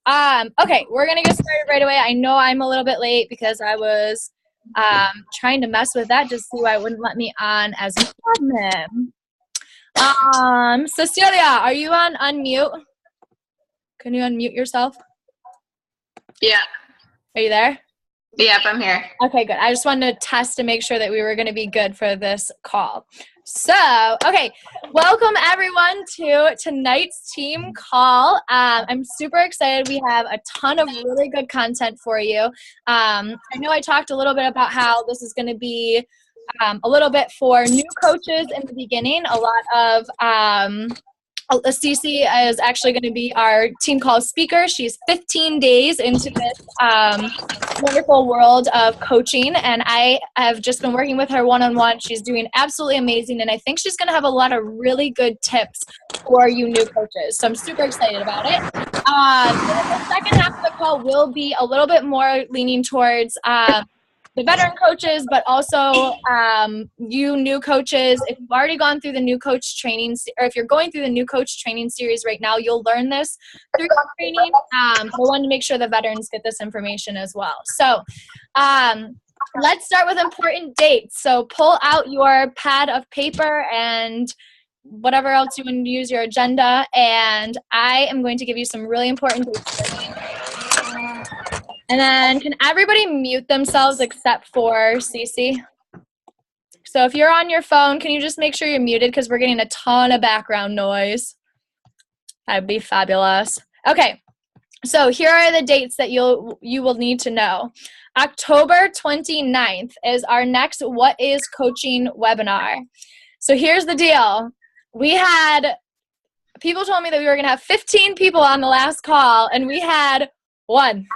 Okay, we're gonna get started right away. I know I'm a little bit late because I was trying to mess with that to see why it wouldn't let me on as admin. Cecilia, are you on unmute? Can you unmute yourself? Yeah. Are you there? Yep, I'm here. Okay, good. I just wanted to test to make sure that we were going to be good for this call. So, okay, welcome everyone to tonight's team call. I'm super excited. We have a ton of really good content for you. I know I talked a little bit about how this is going to be a little bit for new coaches in the beginning. A lot of Cecy is actually going to be our team call speaker. She's 15 days into this wonderful world of coaching, and I have just been working with her one-on-one. She's doing absolutely amazing, and I think she's going to have a lot of really good tips for you new coaches. So I'm super excited about it. The second half of the call will be a little bit more leaning towards the veteran coaches, but also you new coaches. If you've already gone through the new coach training, or if you're going through the new coach training series right now, you'll learn this through the training. But I wanted to make sure the veterans get this information as well. So let's start with important dates. So pull out your pad of paper and whatever else you want to use, your agenda, and I am going to give you some really important dates. And then can everybody mute themselves except for Cecy? So if you're on your phone, can you just make sure you're muted because we're getting a ton of background noise. That'd be fabulous. Okay, so here are the dates that you will need to know. October 29th is our next What is Coaching webinar. So here's the deal. People told me that we were going to have 15 people on the last call, and we had one.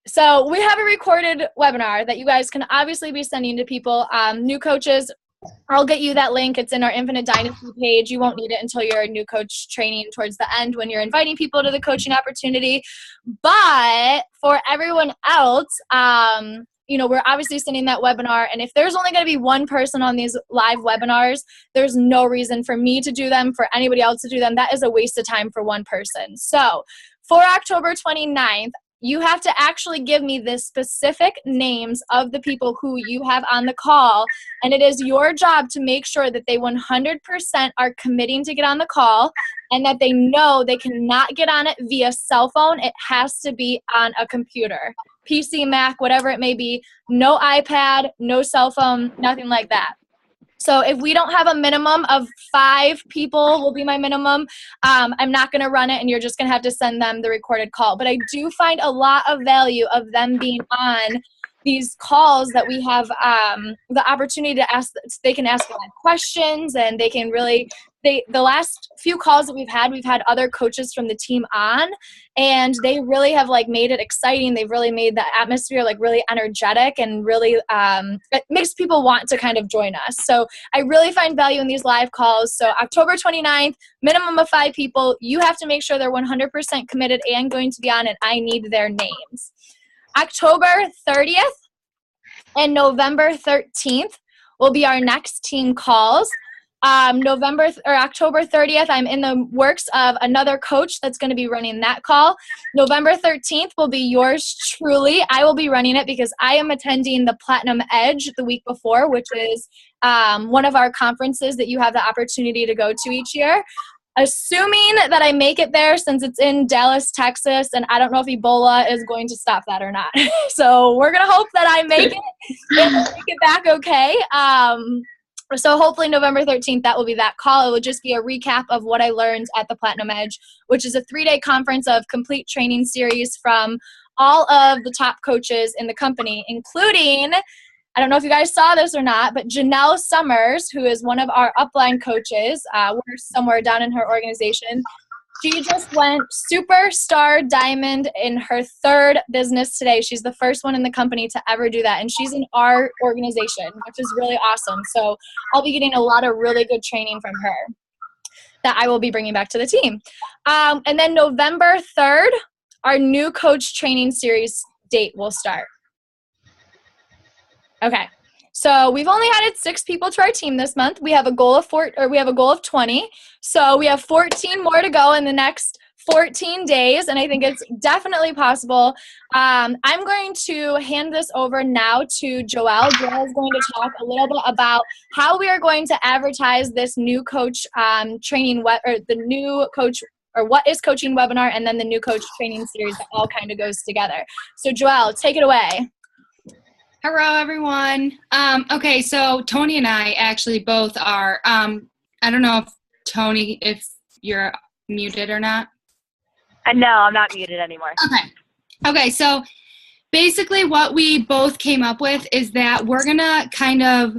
So we have a recorded webinar that you guys can obviously be sending to people. New coaches, I'll get you that link. It's in our Infinite Dynasty page. You won't need it until you're a new coach training towards the end when you're inviting people to the coaching opportunity. But for everyone else, we're obviously sending that webinar. And if there's only going to be one person on these live webinars, there's no reason for me to do them, for anybody else to do them. That is a waste of time for one person. So for October 29th, you have to actually give me the specific names of the people who you have on the call, and it is your job to make sure that they 100% are committing to get on the call and that they know they cannot get on it via cell phone. It has to be on a computer, PC, Mac, whatever it may be. No iPad, no cell phone, nothing like that. So if we don't have a minimum of 5 people will be my minimum, I'm not going to run it, and you're just going to have to send them the recorded call. But I do find a lot of value of them being on these calls that we have the opportunity to ask. They can ask questions, and they can really the last few calls that we've had other coaches from the team on, and they really have made it exciting. They've really made the atmosphere really energetic, and really it makes people want to kind of join us. So I really find value in these live calls. So October 29th, minimum of 5 people. You have to make sure they're 100% committed and going to be on, and I need their names. October 30th and November 13th will be our next team calls. October 30th, I'm in the works of another coach that's going to be running that call. November 13th will be yours truly. I will be running it because I am attending the Platinum Edge the week before, which is one of our conferences that you have the opportunity to go to each year. Assuming that I make it there, since it's in Dallas, Texas, and I don't know if Ebola is going to stop that or not. So we're going to hope that I make it and make it back okay. So hopefully November 13th, that will be that call. It will just be a recap of what I learned at the Platinum Edge, which is a 3-day conference of complete training series from all of the top coaches in the company, including, I don't know if you guys saw this or not, but Janelle Summers, who is one of our upline coaches, we're somewhere down in her organization. She just went superstar diamond in her 3rd business today. She's the first one in the company to ever do that, and she's in our organization, which is really awesome. So I'll be getting a lot of really good training from her that I will be bringing back to the team. And then November 3rd, our new coach training series date will start. Okay. So we've only added 6 people to our team this month. We have a goal of 20. So we have 14 more to go in the next 14 days, and I think it's definitely possible. I'm going to hand this over now to Joelle. Joelle is going to talk a little bit about how we are going to advertise this new coach training, or the new coach, or what is coaching webinar, and then the new coach training series that all kind of goes together. So Joelle, take it away. Hello, everyone. Okay, so Tony and I actually both are, I don't know if Tony, if you're muted or not. No, I'm not muted anymore. Okay, so basically what we both came up with is that we're going to kind of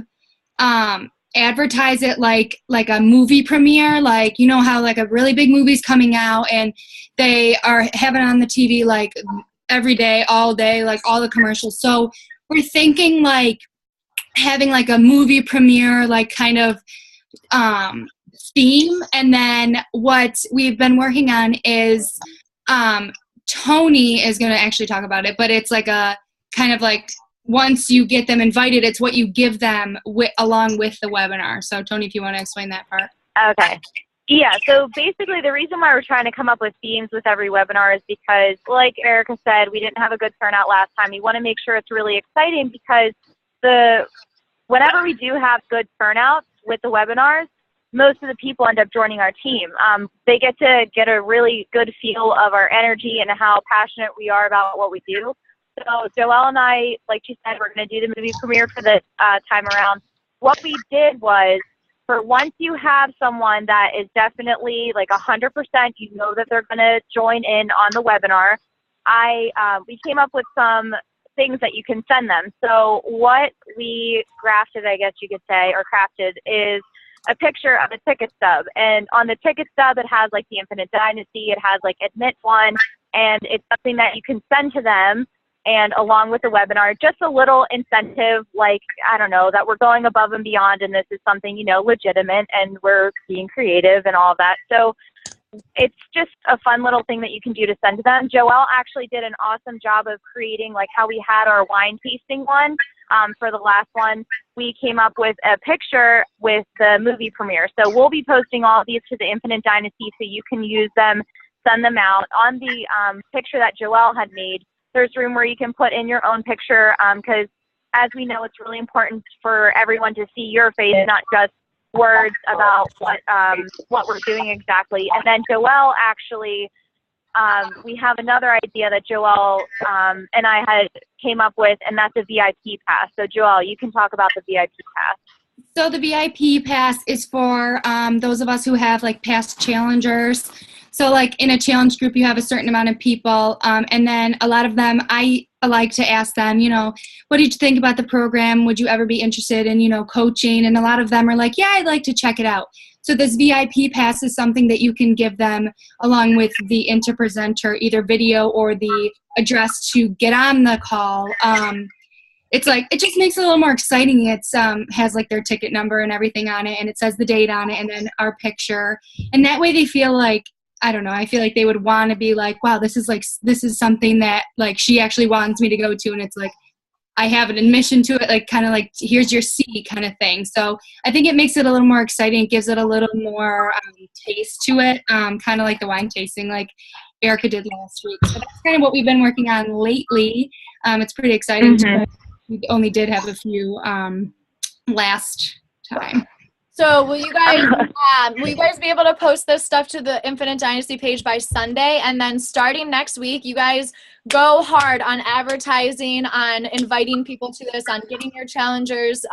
advertise it like a movie premiere, like, you know how like a really big movie's coming out and they are having it on the TV like every day, all day, like all the commercials. So we're thinking like having like a movie premiere, like kind of theme. And then what we've been working on is Tony is going to actually talk about it, but it's like a kind of like once you get them invited, it's what you give them along with the webinar. So Tony, if you want to explain that part. Okay. Yeah, so basically the reason why we're trying to come up with themes with every webinar is because, like Erica said, we didn't have a good turnout last time. We want to make sure it's really exciting because whenever we do have good turnouts with the webinars, most of the people end up joining our team. They get to get a really good feel of our energy and how passionate we are about what we do. So Joelle and I, like she said, we're going to do the movie premiere for this time around. What we did was, for once you have someone that is definitely like 100%, you know that they're going to join in on the webinar, we came up with some things that you can send them. So what we grafted, I guess you could say, or crafted, is a picture of a ticket stub. And on the ticket stub, it has like the Infinite Dynasty, it has like Admit One, and it's something that you can send to them. And along with the webinar, just a little incentive, like, I don't know, that we're going above and beyond, and this is something, you know, legitimate, and we're being creative and all of that. So it's just a fun little thing that you can do to send to them. Joelle actually did an awesome job of creating, like how we had our wine tasting one. For the last one, we came up with a picture with the movie premiere. So we'll be posting all of these to the Infinite Dynasty so you can use them, send them out. On the picture that Joelle had made, there's room where you can put in your own picture because, as we know, it's really important for everyone to see your face, not just words about what we're doing exactly. And then Joelle actually, we have another idea that Joelle and I had came up with, and that's a VIP pass. So Joelle, you can talk about the VIP pass. So the VIP pass is for those of us who have like past challengers. So like in a challenge group, you have a certain amount of people, and then a lot of them, I like to ask them, you know, what did you think about the program? Would you ever be interested in, you know, coaching? And a lot of them are like, yeah, I'd like to check it out. So this VIP pass is something that you can give them along with the interpresenter, either video or the address to get on the call. It's like, it just makes it a little more exciting. It's has like their ticket number and everything on it, and it says the date on it, and then our picture. And that way they feel like, I don't know, I feel like they would want to be like, wow, this is something that like she actually wants me to go to, and it's like I have an admission to it, like kind of like here's your seat kind of thing. So I think it makes it a little more exciting. It gives it a little more taste to it, kind of like the wine tasting like Erica did last week. So that's kind of what we've been working on lately. It's pretty exciting. Mm-hmm. We only did have a few last time. So will you guys be able to post this stuff to the Infinite Dynasty page by Sunday? And then starting next week, you guys go hard on advertising, on inviting people to this, on getting your challengers,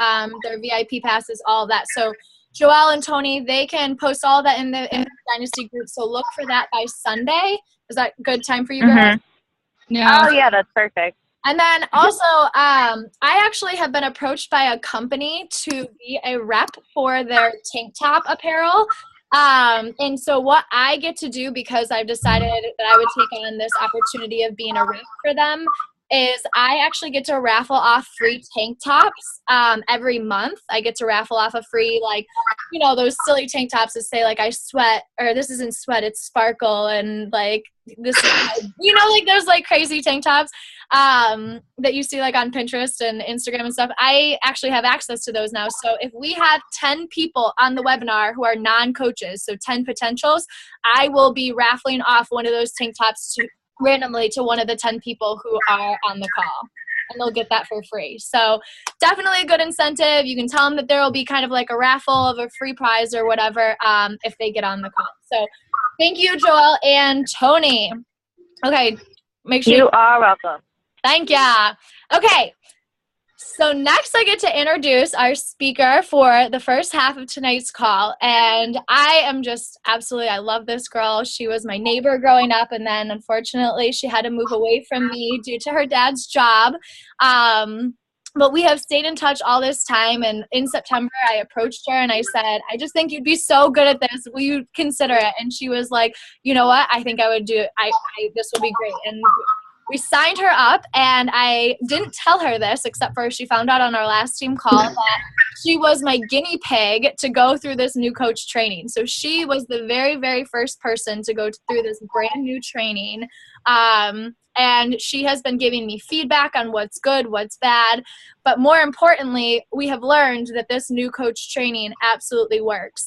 their VIP passes, all of that. So Joelle and Tony, they can post all that in the Infinite Dynasty group. So look for that by Sunday. Is that a good time for you guys? Mm-hmm. No. Oh, yeah, that's perfect. And then also, I actually have been approached by a company to be a rep for their tank top apparel. And so what I get to do, because I've decided that I would take on this opportunity of being a rep for them, is I actually get to raffle off free tank tops every month. I get to raffle off a free, like, you know, those silly tank tops that say, like, I sweat, or this isn't sweat, it's sparkle, and, like, this is, you know, like, those, like, crazy tank tops that you see, like, on Pinterest and Instagram and stuff. I actually have access to those now. So if we have 10 people on the webinar who are non-coaches, so 10 potentials, I will be raffling off one of those tank tops randomly to one of the 10 people who are on the call, and they'll get that for free. So definitely a good incentive. You can tell them that there will be kind of like a raffle of a free prize or whatever if they get on the call. So thank you, Joelle and Tony. Okay, make sure You are welcome. Thank ya. Okay, so next I get to introduce our speaker for the first half of tonight's call, and I am just absolutely, I love this girl. She was my neighbor growing up, and then unfortunately she had to move away from me due to her dad's job. But we have stayed in touch all this time, and in September I approached her and I said, I just think you'd be so good at this. Will you consider it? And she was like, you know what? I think I would do it. This will be great. And we signed her up, and I didn't tell her this except for she found out on our last team call that she was my guinea pig to go through this new coach training. So she was the very, very first person to go through this brand new training. And she has been giving me feedback on what's good, what's bad. But more importantly, we have learned that this new coach training absolutely works.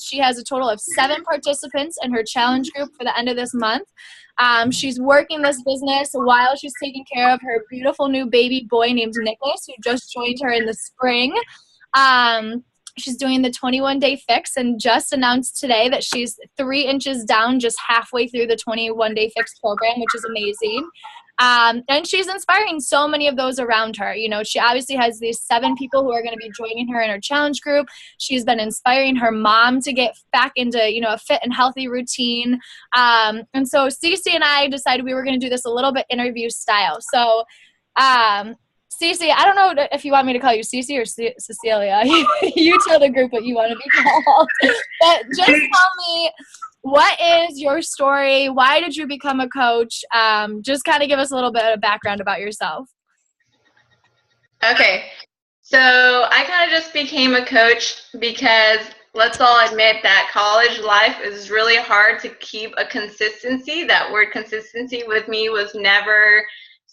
She has a total of 7 participants in her challenge group for the end of this month. She's working this business while she's taking care of her beautiful new baby boy named Nicholas, who just joined her in the spring. She's doing the 21-day fix and just announced today that she's 3 inches down, just halfway through the 21-day fix program, which is amazing. And she's inspiring so many of those around her. You know, she obviously has these 7 people who are going to be joining her in her challenge group. She's been inspiring her mom to get back into, you know, a fit and healthy routine. And so Cecy and I decided we were going to do this a little bit interview style. So, Cecy, I don't know if you want me to call you Cecy or Cecilia. You tell the group what you want to be called. But just tell me, what is your story? Why did you become a coach? Just kind of give us a little bit of background about yourself. Okay. So I kind of just became a coach because let's all admit that college life is really hard to keep a consistency. That word consistency with me was never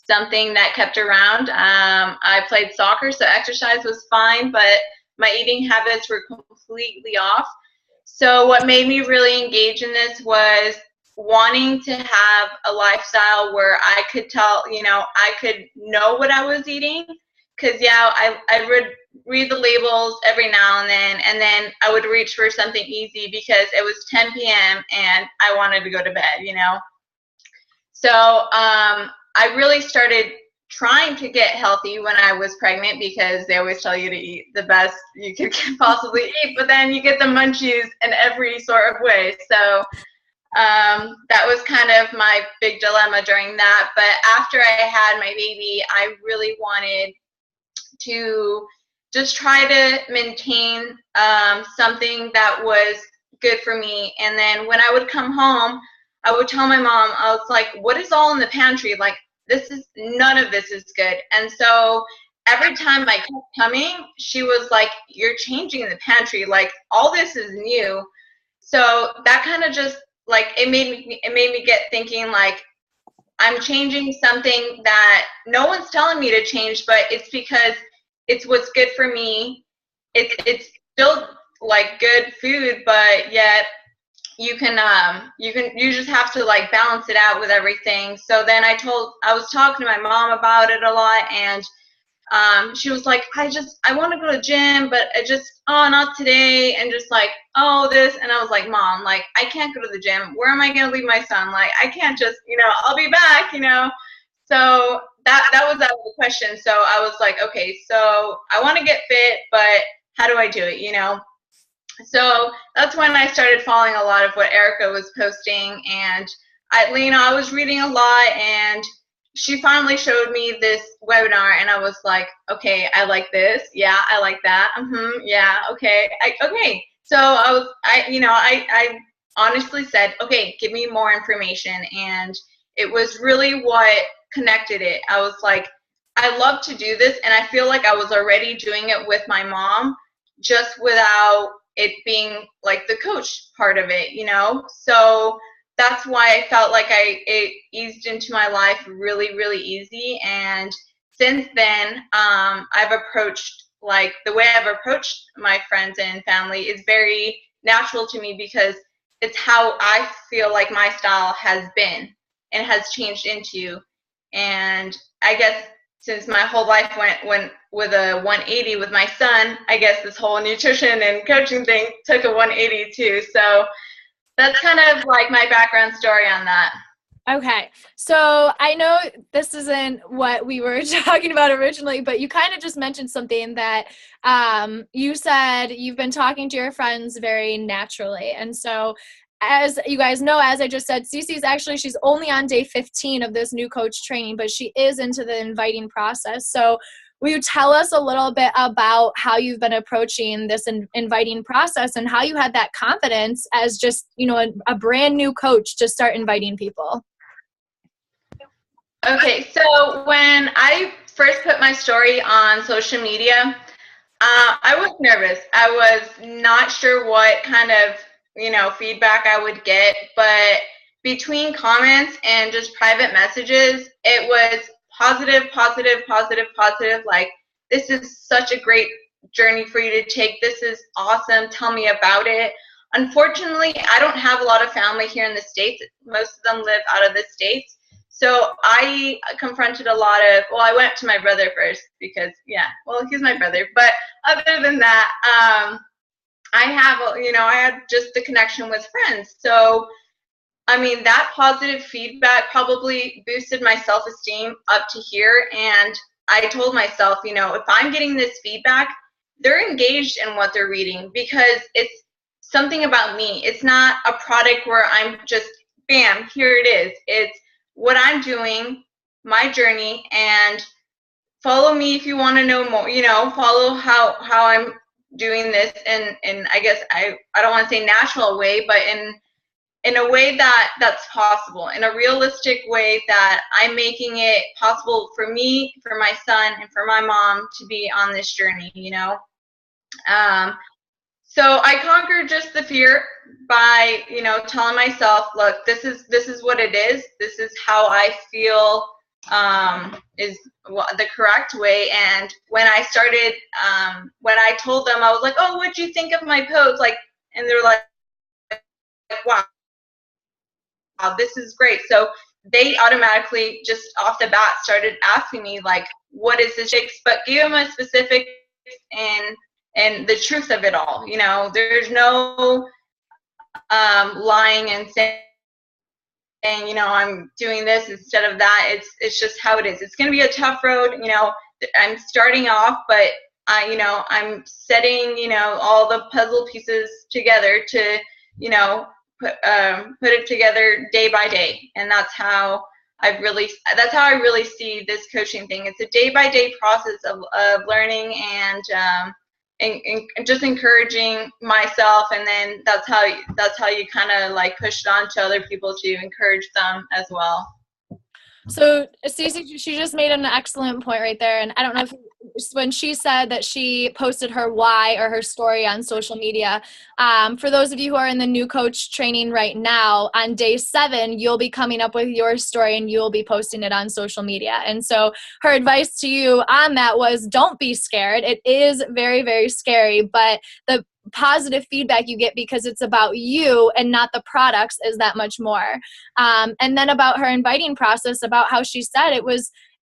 something that kept around. I played soccer, so exercise was fine, but my eating habits were completely off. So what made me really engage in this was wanting to have a lifestyle where I could tell, you know, I could know what I was eating. Because, yeah, I would read the labels every now and then I would reach for something easy because it was 10 p.m. and I wanted to go to bed, you know. So I really started trying to get healthy when I was pregnant because they always tell you to eat the best you could possibly eat, but then you get the munchies in every sort of way. So that was kind of my big dilemma during that. But after I had my baby, I really wanted to just try to maintain something that was good for me. And then when I would come home, I would tell my mom, I was like, what is all in the pantry? Like, none of this is good. And so every time I kept coming, she was like, you're changing the pantry. Like, all this is new. So that kind of just, like, it made me get thinking, like, I'm changing something that no one's telling me to change, but it's because it's what's good for me. It's still, like, good food, but yet you just have to, like, balance it out with everything. So then I was talking to my mom about it a lot, and she was like, I want to go to the gym, but not today, and just like, oh, this. And I was like, Mom, like, I can't go to the gym. Where am I going to leave my son? Like, I can't just, I'll be back, So that was out of the question. So I was like, okay, so I want to get fit, but how do I do it, So that's when I started following a lot of what Erica was posting, and I was reading a lot, and she finally showed me this webinar, and I was like, okay, I like this. Yeah, I like that. Yeah, okay. Okay. So I honestly said, okay, give me more information, and it was really what connected it. I was like, I love to do this, and I feel like I was already doing it with my mom, just without it being like the coach part of it, you know? So that's why I felt like it eased into my life really, really easy. And since then, I've approached, like, the way I've approached my friends and family is very natural to me, because it's how I feel like my style has been and has changed into. And I guess since my whole life went with a 180 with my son, I guess this whole nutrition and coaching thing took a 180 too. So that's kind of like my background story on that. Okay. So I know this isn't what we were talking about originally, but you kind of just mentioned something that you said you've been talking to your friends very naturally. And so as you guys know, as I just said, Cecy's actually, she's only on day 15 of this new coach training, but she is into the inviting process. So will you tell us a little bit about how you've been approaching this inviting process and how you had that confidence as just, you know, a brand new coach to start inviting people? Okay, so when I first put my story on social media, I was nervous. I was not sure what kind of, you know, feedback I would get, but between comments and just private messages, it was positive, positive, positive, positive. Like, this is such a great journey for you to take. This is awesome. Tell me about it. Unfortunately, I don't have a lot of family here in the States. Most of them live out of the States. So I confronted a lot of, well, I went to my brother first because, yeah, well, he's my brother. But other than that, I have, you know, I had just the connection with friends. So, I mean, that positive feedback probably boosted my self-esteem up to here. And I told myself, you know, if I'm getting this feedback, they're engaged in what they're reading, because it's something about me. It's not a product where I'm just, bam, here it is. It's what I'm doing, my journey, and follow me if you want to know more, you know, follow how I'm doing this in I guess I don't want to say natural way, but in a way that's possible, in a realistic way that I'm making it possible for me, for my son, and for my mom to be on this journey, you know. So I conquered just the fear by, you know, telling myself, look, this is what it is. This is how I feel is the correct way. And when I started, when I told them, I was like, oh, what'd you think of my post? Like, and they're like, wow, this is great. So they automatically just off the bat started asking me, like, what is this? But give them a specific and the truth of it all. You know, there's no lying and saying, you know, I'm doing this instead of that. It's just how it is. It's going to be a tough road. You know, I'm starting off, but you know, I'm setting, you know, all the puzzle pieces together to, you know, put it together day by day. And that's how I really see this coaching thing. It's a day by day process of learning and just encouraging myself, and then that's how you kind of like push it on to other people to encourage them as well. So Cecy, she just made an excellent point right there. And I don't know if when she said that she posted her why or her story on social media, for those of you who are in the new coach training right now, on day 7, you'll be coming up with your story and you'll be posting it on social media. And so her advice to you on that was, don't be scared. It is very, very scary, but the positive feedback you get because it's about you and not the products is that much more. And then about her inviting process, about how she said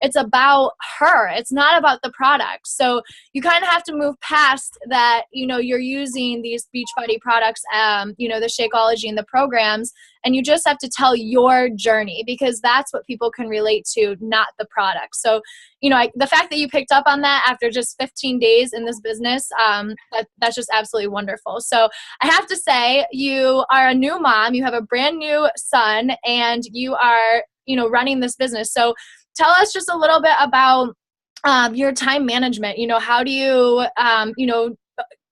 it's about her. It's not about the product. So you kind of have to move past that, you know, you're using these Beachbody products, you know, the Shakeology and the programs, and you just have to tell your journey, because that's what people can relate to, not the product. So, you know, the fact that you picked up on that after just 15 days in this business, that's just absolutely wonderful. So I have to say, you are a new mom, you have a brand new son, and you are, you know, running this business. So tell us just a little bit about your time management. You know, how do you, you know,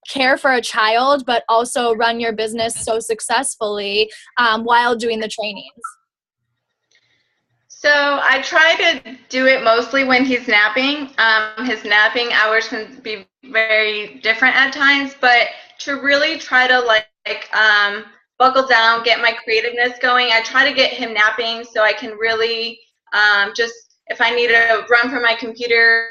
care for a child, but also run your business so successfully while doing the trainings? So I I try to do it mostly when he's napping. His napping hours can be very different at times, but to really try to buckle down, get my creativeness going, I try to get him napping so I can really just, if I need to run from my computer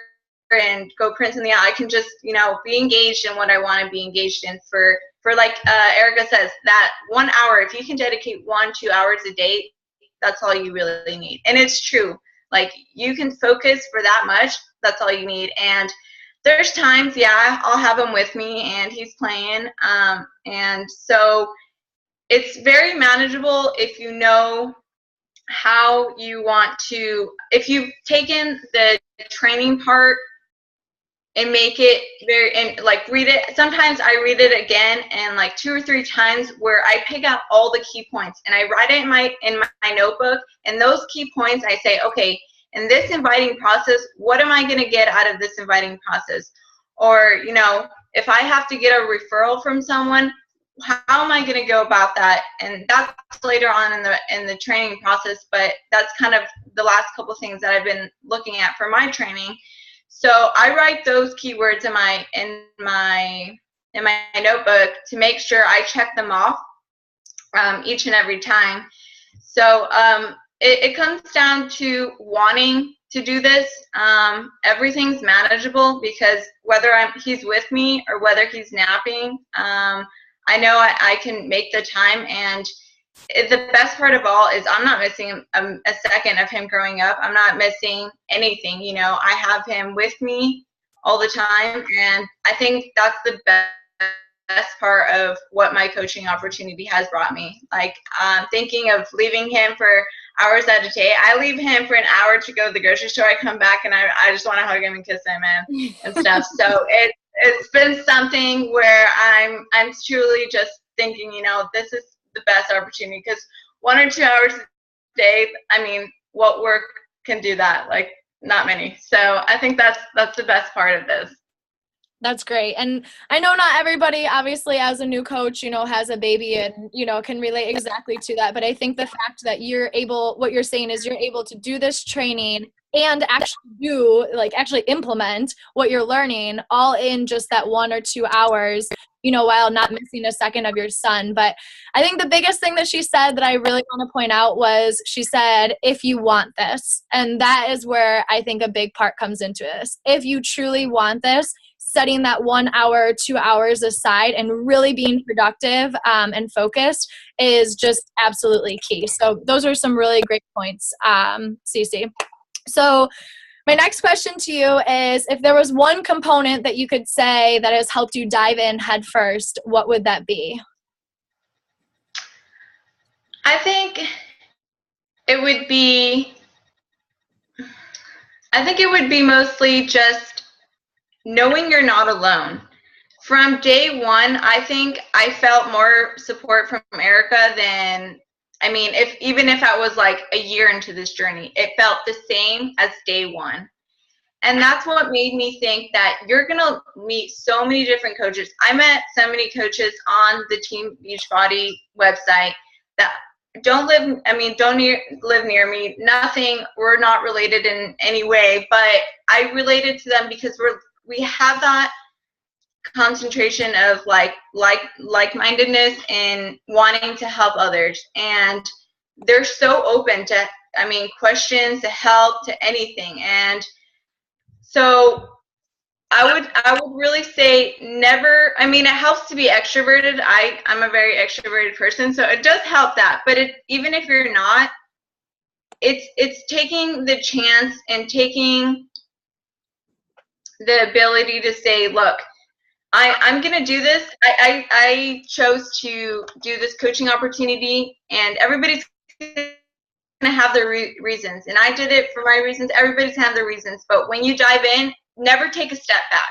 and go print something out, I can just, be engaged in what I want to be engaged in for like Erica says, that 1 hour, if you can dedicate 1-2 hours a day, that's all you really need. And it's true. Like, you can focus for that much, that's all you need. And there's times, I'll have him with me and he's playing. And so it's very manageable if you know how you want to, if you've taken the training part and make it very, and read it. Sometimes I read it again and 2 or 3 times where I pick out all the key points and I write it in my notebook, and those key points I say, okay, in this inviting process, what am I going to get out of this inviting process? Or, if I have to get a referral from someone, how am I going to go about that? And that's later on in the training process, but that's kind of the last couple things that I've been looking at for my training. So I write those keywords in my notebook to make sure I check them off each and every time. So it comes down to wanting to do this. Everything's manageable because whether he's with me or whether he's napping, I know I can make the time. And the best part of all is I'm not missing a second of him growing up. I'm not missing anything. I have him with me all the time, and I think that's the best part of what my coaching opportunity has brought me. Thinking of leaving him for hours at a day. I leave him for an hour to go to the grocery store. I come back and I just want to hug him and kiss him and stuff. So it's been something where I'm truly just thinking, this is the best opportunity, because 1 or 2 hours a day, I mean, what work can do that? Not many. So I think that's the best part of this. That's great. And I know not everybody, obviously, as a new coach, has a baby and, can relate exactly to that. But I think the fact that what you're saying is you're able to do this training and actually implement what you're learning all in just that 1 or 2 hours, while not missing a second of your son. But I think the biggest thing that she said that I really want to point out was she said, if you want this. And that is where I think a big part comes into this. If you truly want this, setting that 1 hour, 2 hours aside and really being productive and focused is just absolutely key. So those are some really great points, Cecy. So my next question to you is, if there was one component that you could say that has helped you dive in head first, what would that be? I think it would be mostly just knowing you're not alone. From day one, I think I felt more support from Erica than, even if I was a year into this journey, it felt the same as day one. And that's what made me think that you're going to meet so many different coaches. I met so many coaches on the Team Beachbody website that don't live near me. Nothing, we're not related in any way, but I related to them because we have that concentration of like-mindedness and wanting to help others, and they're so open to questions, to help, to anything. And so I would really say never, it helps to be extroverted. I'm a very extroverted person, so it does help that. But even if you're not, it's taking the chance and taking the ability to say, look, I'm going to do this. I chose to do this coaching opportunity, and everybody's going to have their reasons. And I did it for my reasons. Everybody's going to have their reasons. But when you dive in, never take a step back.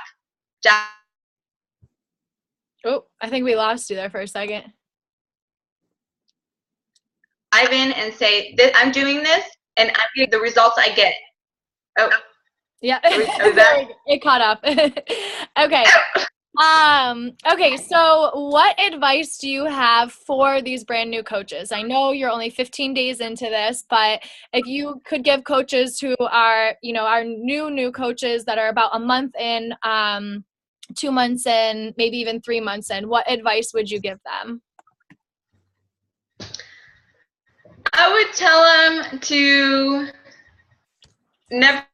Oh, I think we lost you there for a second. Dive in and say, I'm doing this, and I'm getting the results I get. Oh. Yeah, it caught up. Okay. Okay, so what advice do you have for these brand new coaches? I know you're only 15 days into this, but if you could give coaches who are, our new coaches that are about a month in, 2 months in, maybe even 3 months in, what advice would you give them? I would tell them to never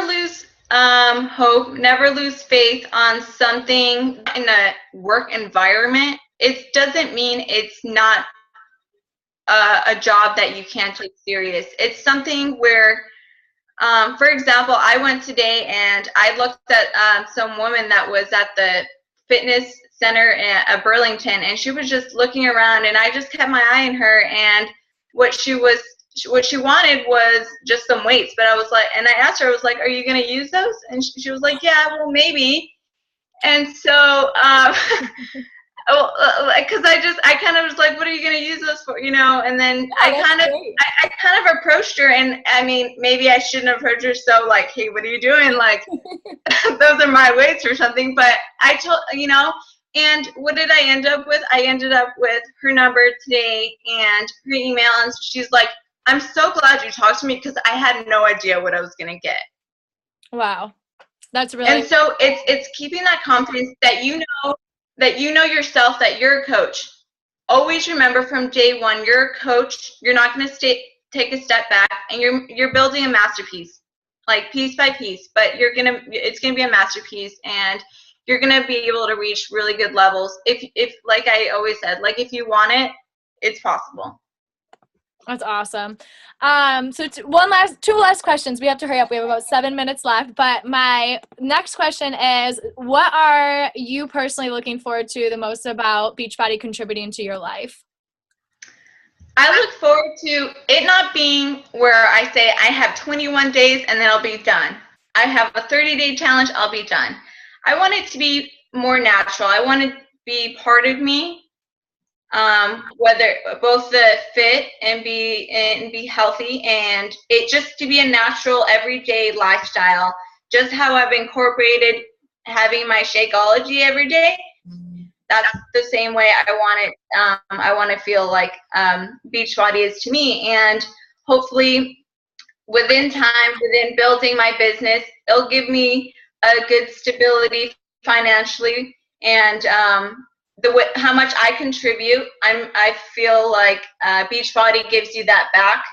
lose hope, never lose faith on something in a work environment. It doesn't mean it's not a job that you can't take serious. It's something where, for example, I went today and I looked at some woman that was at the fitness center at Burlington, and she was just looking around, and I just kept my eye on her, and what she wanted was just some weights. But I was like, and I asked her, I was like, are you going to use those? And she was like, yeah, well, maybe. And so, because I kind of was like, what are you going to use those for? And then I kind of approached her, and I mean, maybe I shouldn't have approached her so like, hey, what are you doing? Like, those are my weights or something. But I told, and what did I end up with? I ended up with her number today and her email, and she's like, I'm so glad you talked to me because I had no idea what I was going to get. Wow. That's really. And so it's keeping that confidence that you know yourself, that you're a coach. Always remember from day one, you're a coach. You're not going to take a step back, and you're building a masterpiece, like piece by piece. But it's gonna be a masterpiece, and you're gonna be able to reach really good levels. If like I always said, like if you want it, it's possible. That's awesome. So two last questions. We have to hurry up. We have about 7 minutes left. But my next question is, what are you personally looking forward to the most about Beachbody contributing to your life? I look forward to it not being where I say I have 21 days and then I'll be done. I have a 30-day challenge, I'll be done. I want it to be more natural. I want it to be part of me. Whether both the fit and be healthy, and it just to be a natural everyday lifestyle, just how I've incorporated having my Shakeology every day. That's the same way I want it. I want to feel like Beachbody is to me, and hopefully within building my business, it'll give me a good stability financially, and how much I contribute, I feel like Beachbody gives you that back,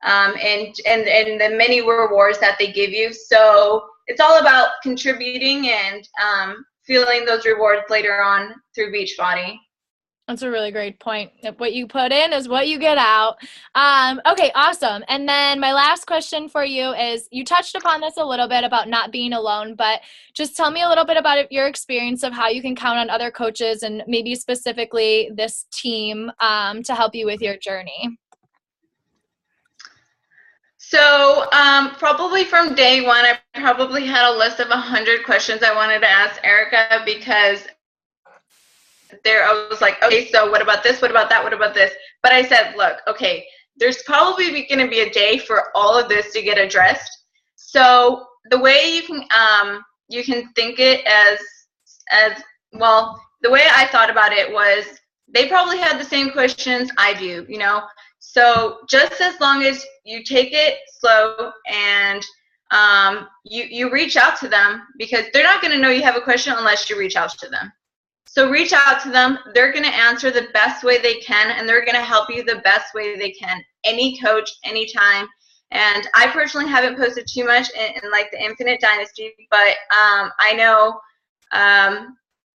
and the many rewards that they give you. So it's all about contributing and feeling those rewards later on through Beachbody. That's a really great point. What you put in is what you get out. Okay, awesome. And then my last question for you is, you touched upon this a little bit about not being alone, but just tell me a little bit about your experience of how you can count on other coaches and maybe specifically this team to help you with your journey. So probably from day one, I probably had a list of 100 questions I wanted to ask Erica, because I was like, okay, so what about this? What about that? What about this? But I said, look, okay, there's probably going to be a day for all of this to get addressed. So the way you can think it as well, the way I thought about it was, they probably had the same questions I do, So just as long as you take it slow and you reach out to them, because they're not going to know you have a question unless you reach out to them. So reach out to them. They're going to answer the best way they can, and they're going to help you the best way they can. Any coach, anytime. And I personally haven't posted too much in like the Infinite Dynasty, but I know that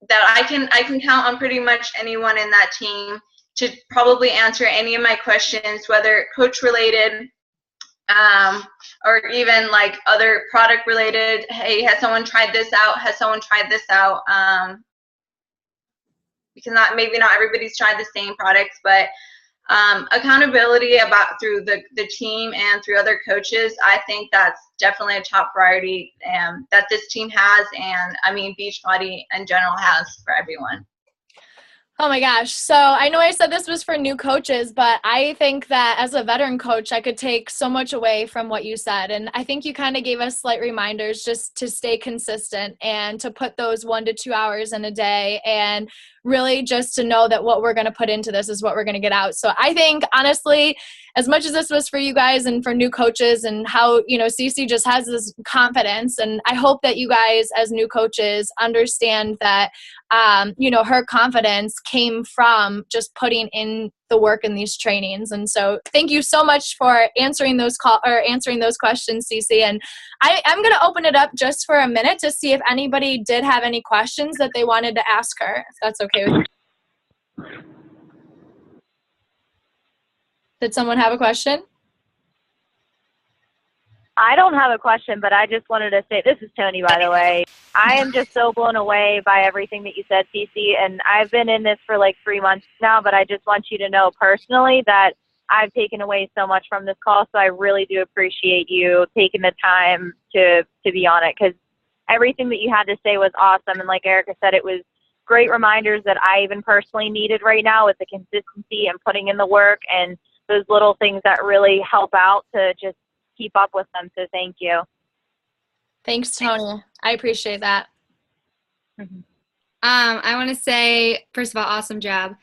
I can count on pretty much anyone in that team to probably answer any of my questions, whether coach related or even like other product related. Hey, has someone tried this out? Has someone tried this out? Because maybe not everybody's tried the same products, but accountability through the team and through other coaches, I think that's definitely a top priority that this team has, and I mean Beachbody in general has for everyone. Oh my gosh. So I know I said this was for new coaches, but I think that as a veteran coach, I could take so much away from what you said. And I think you kind of gave us slight reminders just to stay consistent and to put those 1 to 2 hours in a day, and really just to know that what we're going to put into this is what we're going to get out. So I think, honestly, as much as this was for you guys and for new coaches, and how, Cecy just has this confidence, and I hope that you guys as new coaches understand that her confidence came from just putting in the work in these trainings. And so thank you so much for answering those questions, Cecy. And I'm going to open it up just for a minute to see if anybody did have any questions that they wanted to ask her, if that's okay with you. Did someone have a question? I don't have a question, but I just wanted to say, this is Tony, by the way. I am just so blown away by everything that you said, Cecy, and I've been in this for like 3 months now, but I just want you to know personally that I've taken away so much from this call, so I really do appreciate you taking the time to be on it, because everything that you had to say was awesome, and like Erica said, it was great reminders that I even personally needed right now, with the consistency and putting in the work and those little things that really help out to just keep up with them. So thank you. Thanks, Tony. I appreciate that. I want to say, first of all, awesome job.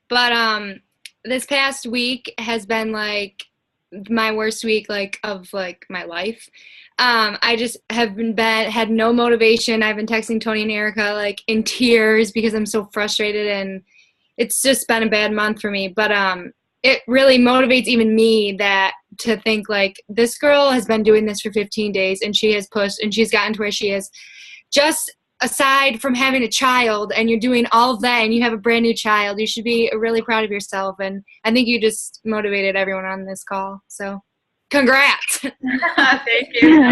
But this past week has been like my worst week of my life. I just have had no motivation. I've been texting Tony and Erica in tears because I'm so frustrated, and it's just been a bad month for me. But it really motivates even me to think this girl has been doing this for 15 days and she has pushed and she's gotten to where she is. Just aside from having a child, and you're doing all of that and you have a brand new child, you should be really proud of yourself. And I think you just motivated everyone on this call. So congrats. Thank you.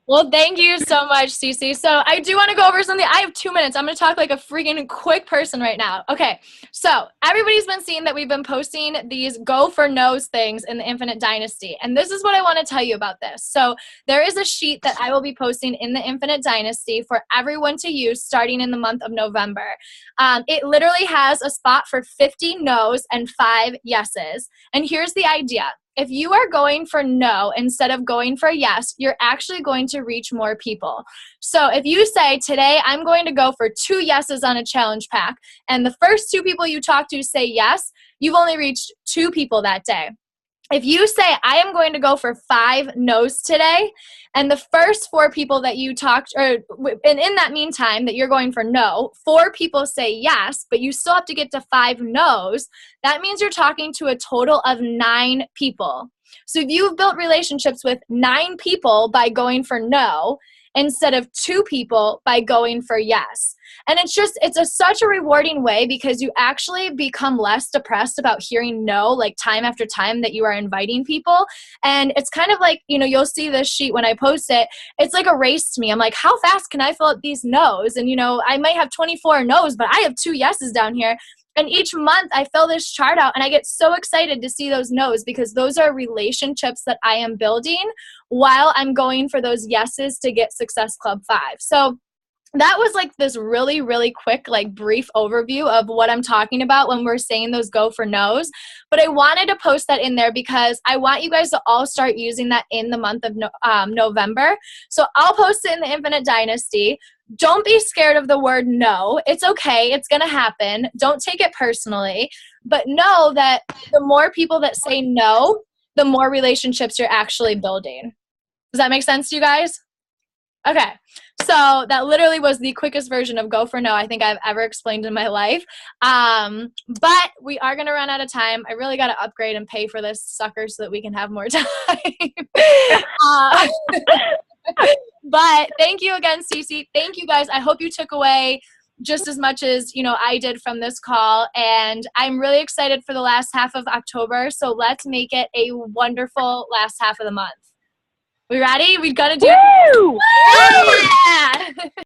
Well, thank you so much, Cecy. So I do want to go over something. I have 2 minutes. I'm going to talk like a freaking quick person right now. Okay, so everybody's been seeing that we've been posting these go for no's things in the Infinite Dynasty. And this is what I want to tell you about this. So there is a sheet that I will be posting in the Infinite Dynasty for everyone to use starting in the month of November. It literally has a spot for 50 no's and 5 yeses. And here's the idea. If you are going for no instead of going for yes, you're actually going to reach more people. So if you say, today I'm going to go for 2 yeses on a challenge pack, and the first 2 people you talk to say yes, you've only reached 2 people that day. If you say, I am going to go for 5 no's today, and the first 4 people that you talked, and in that meantime that you're going for no, 4 people say yes, but you still have to get to 5 no's, that means you're talking to a total of 9 people. So if you've built relationships with 9 people by going for no, instead of 2 people by going for yes. And it's such a rewarding way, because you actually become less depressed about hearing no, time after time that you are inviting people. And it's kind of you'll see this sheet when I post it. It's like a race to me. I'm like, how fast can I fill out these no's? And, I might have 24 no's, but I have 2 yeses down here. And each month I fill this chart out and I get so excited to see those no's, because those are relationships that I am building while I'm going for those yeses to get Success Club 5. So that was this really, really quick, brief overview of what I'm talking about when we're saying those go for no's. But I wanted to post that in there because I want you guys to all start using that in the month of November. So I'll post it in the Infinite Dynasty. Don't be scared of the word no. It's okay. It's going to happen. Don't take it personally. But know that the more people that say no, the more relationships you're actually building. Does that make sense to you guys? Okay. So that literally was the quickest version of go for no I think I've ever explained in my life. But we are going to run out of time. I really got to upgrade and pay for this sucker so that we can have more time. But thank you again, Cecy. Thank you guys. I hope you took away just as much as I did from this call, and I'm really excited for the last half of October. So let's make it a wonderful last half of the month. We ready? We gotta do it. Woo! Yeah!